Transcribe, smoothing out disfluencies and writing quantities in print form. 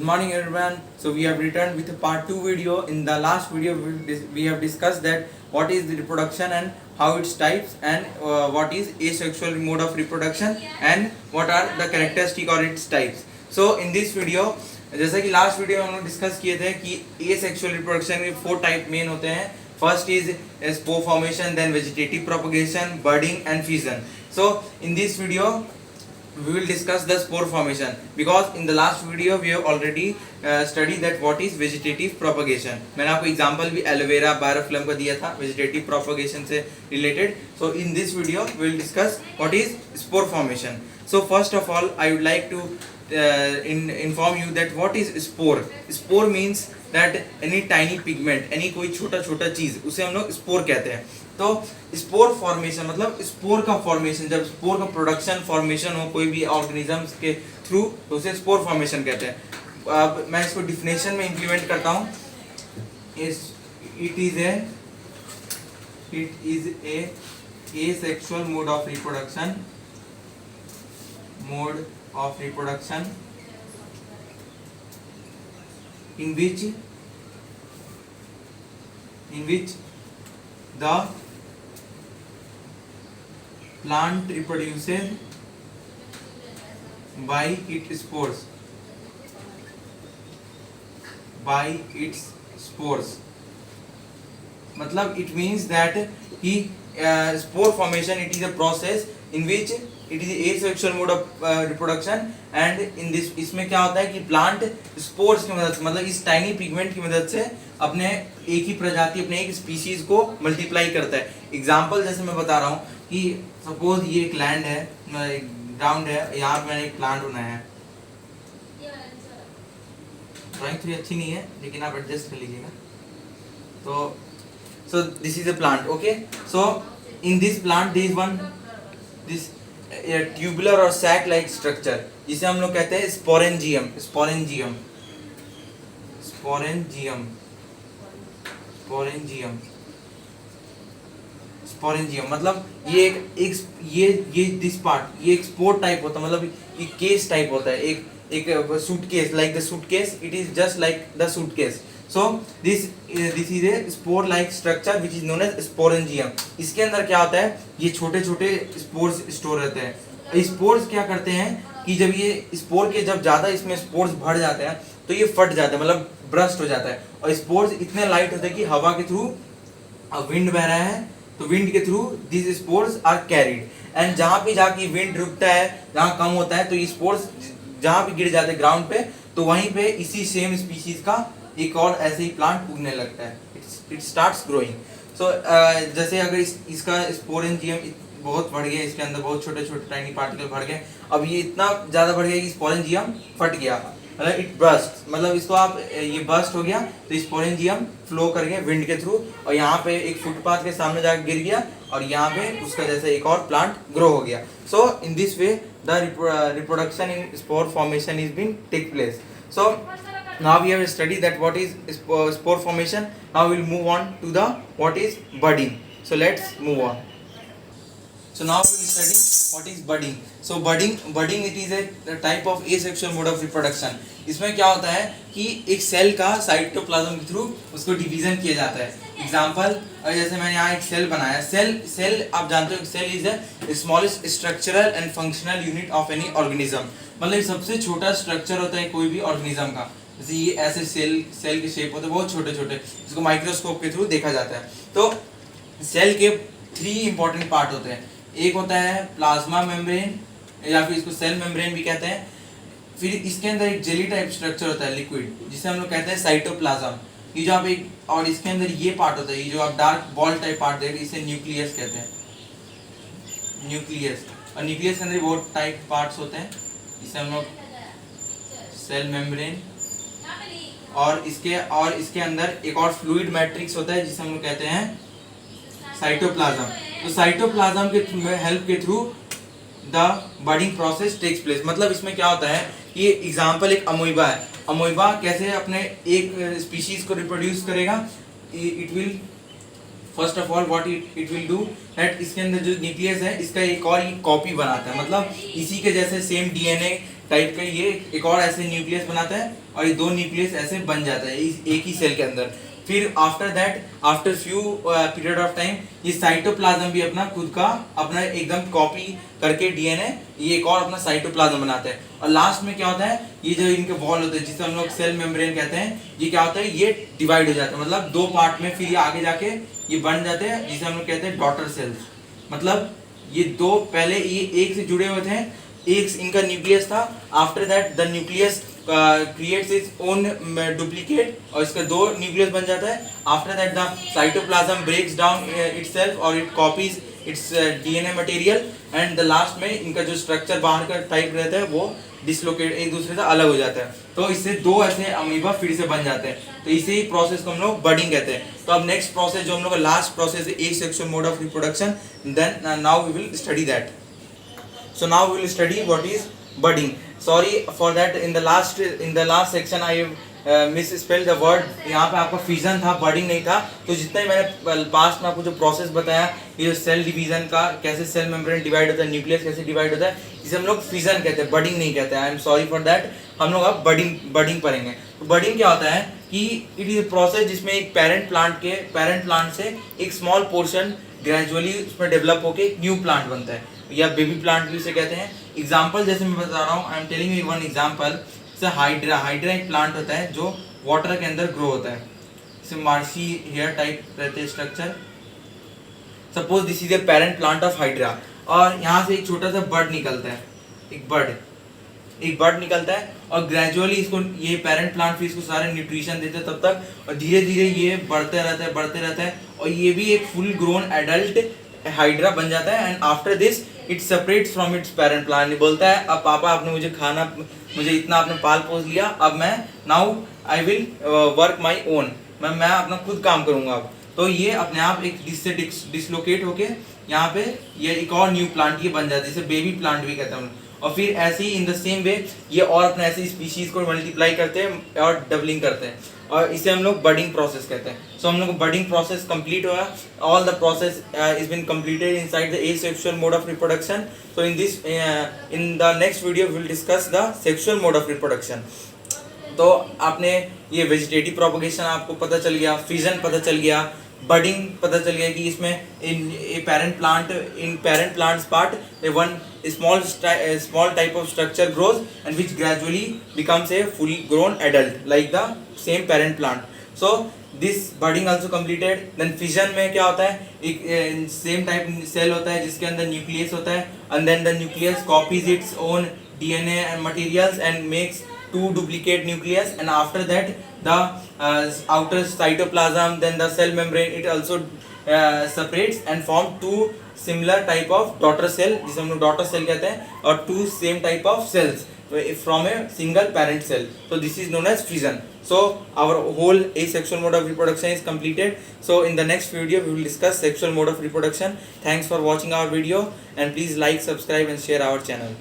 Good morning everyone. So we have returned with a part 2 video. In the last video we have discussed that what is the reproduction and how its types and what is asexual mode of reproduction and what are the characteristic or its types. So in this video जैसा कि last video में हम लोग discuss किए थे कि asexual reproduction के 4 type main होते हैं. First is spore formation, then vegetative propagation, budding and fission. So in this video we will discuss the spore formation because in the last video we have already studied that what is vegetative propagation. मैंने आपको example भी aloe vera बायोफ्लम का दिया था vegetative propagation से related. So in this video we will discuss what is spore formation. So first of all I would like to inform you that what is spore. Spore means that any tiny pigment, any कोई छोटा छोटा चीज उसे हम लोग spore कहते हैं. तो स्पोर फॉर्मेशन मतलब स्पोर का फॉर्मेशन, जब स्पोर का प्रोडक्शन फॉर्मेशन हो कोई भी ऑर्गेनिजम्स के थ्रू तो उसे स्पोर फॉर्मेशन कहते हैं. अब मैं इसको डिफिनेशन में इंप्लीमेंट करता हूँ. It is a asexual mode of reproduction in which the plant reproduces by its spores. मतलब it means that spore formation, it is a process in which it is asexual mode of reproduction and in this इसमें क्या होता है कि plant spores की मदद से मतलब इस टाइनी पिगमेंट की मदद से अपने एक ही प्रजाति अपने एक स्पीशीज को मल्टीप्लाई करता है. एग्जांपल जैसे मैं बता रहा हूँ कि सपोज ये एक लैंड है, ग्राउंड है, यहाँ पे मैंने एक प्लांट बनाया है. ड्राइंग थोड़ी अच्छी नहीं है लेकिन आप एडजस्ट कर लीजिएगा. तो so this is a plant. Okay, so in this plant there is this tubular or sac like structure जिसे हम लोग कहते हैं sporangium. मतलब ये दिस पार्ट ये एक स्पोर टाइप होता है, मतलब ये केस टाइप होता है, एक suitcase like the suitcase. It is just like the suitcase. So this is a spore like structure which is known as sporangium. इसके अंदर क्या होता है, ये छोटे छोटे स्पोर्स स्टोर रहते हैं. स्पोर्स क्या करते हैं कि जब ये स्पोर के जब ज़्यादा इसमें स्पोर्स भर जाते हैं तो ये फट जाता है, मतलब ब्रस्ट हो जाता है. और स्पोर्स इतने लाइट होते हैं कि हवा के थ्रू विंड बह रहा है तो विंड के through this spores are carried. And जहाँ पे जाके विंड रुकता है, जहाँ कम होता है तो ये स्पोर्स जहाँ पे गिर जाते हैं ग्राउंड पे तो वहीं पे इसी सेम स्पीशीज का एक और ऐसे ही प्लांट उगने लगता है. It starts growing. सो जैसे अगर इसका स्पोरेंजियम बहुत बढ़ गया, इसके अंदर बहुत छोटे छोटे टाइनी पार्टिकल भर गए, अब ये इतना ज़्यादा बढ़ गया कि स्पोरेंजियम फट गया, मतलब इट बर्स्ट, मतलब इसको आप ये बर्स्ट हो गया तो स्पोरेंजियम फ्लो कर गया विंड के थ्रू और यहाँ पे एक फुटपाथ के सामने जाकर गिर गया और यहाँ पे उसका जैसे एक और प्लांट ग्रो हो गया. So in this way the reproduction in spore formation is been take place. So now we have studied that what is spore formation. Now we will move on to the what is budding. So let's move on. So now we will study what is budding. So budding it is a type of asexual mode of reproduction. इसमें क्या होता है कि एक cell का cytoplasm के through उसको division किया जाता है. एग्जाम्पल जैसे मैंने यहाँ एक सेल बनाया. सेल आप जानते हो cell is the smallest structural and functional unit of any organism. मतलब सबसे छोटा स्ट्रक्चर होता है कोई भी ऑर्गेनिज्म का. जैसे ये ऐसे सेल के शेप होते हैं बहुत छोटे छोटे, जिसको माइक्रोस्कोप के थ्रू देखा जाता है. तो सेल के 3 इंपॉर्टेंट पार्ट होते हैं. एक होता है प्लाज्मा मेम्ब्रेन या फिर इसको सेल मेम्ब्रेन भी कहते हैं. फिर इसके अंदर एक जेली टाइप स्ट्रक्चर होता है लिक्विड जिसे हम लोग कहते हैं साइटोप्लाज्म. ये जो आप एक और इसके अंदर ये पार्ट होता है, ये जो आप डार्क बॉल टाइप पार्ट देख रहे हैं इसे न्यूक्लियस कहते हैं. न्यूक्लियस. और न्यूक्लियस के अंदर बहुत टाइप पार्ट्स होते हैं जिसे हम लोग सेल मेम्ब्रेन और इसके अंदर एक और फ्लूइड मैट्रिक्स होता है जिसे हम लोग कहते हैं साइटोप्लाज्म. तो साइटोप्लाज्म के हेल्प के through the budding process takes place. मतलब इसमें क्या होता है, ये एग्जांपल एक अमोइबा है. अमोइबा कैसे अपने एक स्पीशीज को रिप्रोड्यूस करेगा. It will first of all what it will do that इसके अंदर जो न्यूक्लियस है इसका एक और कॉपी बनाता है, मतलब इसी के जैसे सेम डीएनए टाइप का ये एक और ऐसे न्यूक्लियस बनाता है और ये 2 न्यूक्लियस ऐसे बन जाता है एक ही सेल के अंदर। फिर after that after few period of time ये साइटोप्लाज्म भी अपना खुद का अपना एकदम कॉपी करके डीएनए ये एक और अपना साइटोप्लाज्म बनाता है। और लास्ट में क्या होता है, ये जो इनके वॉल होते हैं जिसे हम लोग सेल मेम्ब्रेन कहते हैं, ये क्या होता है, ये डिवाइड हो जाता है, मतलब 2 पार्ट में। फिर ये आगे जाके ये बन जाते हैं जिसे हम लोग कहते हैं डॉटर सेल्स। मतलब ये 2 पहले ये एक से जुड़े हुए थे, एक इनका न्यूक्लियस था। After that the nucleus creates its own duplicate और इसका 2 न्यूक्लियस बन जाता है। After that the cytoplasm breaks down itself और it copies its DNA material and the last में इनका जो स्ट्रक्चर बाहर का टाइप रहता है वो डिसलोकेट एक दूसरे से अलग हो जाता है। तो इससे 2 ऐसे अमीबा फिर से बन जाते हैं। तो इसी प्रोसेस को हम लोग बडिंग कहते हैं। तो अब नेक्स्ट प्रोसेस जो हम लोग का लास्ट प्रोसेस है asexual mode of reproduction, then now we will study that. So now we will study what is budding. Sorry for that, in the last section I misspelled the word. यहाँ पे आपका fission था, budding नहीं था। तो जितना ही मैंने past में आपको जो प्रोसेस बताया, ये जो सेल डिवीजन का कैसे सेल मेम्ब्रेन डिवाइड होता है, न्यूक्लियस कैसे डिवाइड होता है, इसे हम लोग फिजन कहते हैं, बडिंग नहीं कहते हैं। I am sorry for that. हम लोग अब बडिंग पढ़ेंगे। तो बडिंग क्या होता है कि इट इज अ प्रोसेस जिसमें एक पेरेंट प्लांट से एक स्मॉल पोर्शन ग्रेजुअली उसमें डेवलप होके एक न्यू प्लांट बनता है, या बेबी प्लांट भी उसे कहते हैं। एग्जांपल जैसे मैं बता रहा हूँ, I am telling you one example. जैसे हाइड्रा एक प्लांट होता है जो वाटर के अंदर ग्रो होता है। जैसे मार्शी हेयर टाइप रहते हैं structure. Suppose this is a parent plant of hydra, और यहाँ से एक छोटा सा बर्ड निकलता है, एक बर्ड निकलता है, और ग्रेजुअली इसको ये पेरेंट प्लांट फिर इसको सारे न्यूट्रिशन देते हैं तब तक, और धीरे धीरे ये बढ़ते रहता है और ये भी एक फुल ग्रोन एडल्ट हाइड्रा बन जाता है। And after this it separates from its parent plant. बोलता है अब पापा आपने मुझे इतना आपने पाल पोस लिया, अब मैं now I will work my own, मैं अपना खुद काम करूंगा अब। तो ये अपने आप एक इससे डिसलोकेट होके यहाँ पे ये एक और न्यू प्लांट ये बन जाता है, जिसे बेबी प्लांट भी कहते हैं। और फिर ऐसे ही इन द सेम वे ये और अपने ऐसी स्पीशीज को मल्टीप्लाई करते हैं और डबलिंग करते हैं, और इसे हम लोग बडिंग प्रोसेस कहते हैं। सो हम लोग बडिंग प्रोसेस कंप्लीट हुआ, all the process is been completed inside the asexual mode of reproduction. So in the next video we will discuss the sexual mode of reproduction. तो आपने ये vegetative propagation आपको पता चल गया, फिजन पता चल गया, बडिंग पता चल गया कि इसमें इन parent plants part one small type of structure grows and which gradually becomes a fully grown adult like the same parent plant. So this budding also completed. Then fission में क्या होता है, एक same type cell होता है जिसके अंदर nucleus होता है, and then the nucleus copies its own DNA and materials and makes 2 duplicate nucleus, and after that the outer cytoplasm, then the cell membrane, it also separates and form 2 similar type of daughter cell, जिसे हम लोग daughter cell कहते हैं, और 2 same type of cells from a single parent cell. So this is known as fission. So our whole asexual mode of reproduction is completed. So in the next video we will discuss sexual mode of reproduction. Thanks for watching our video, and please like, subscribe and share our channel.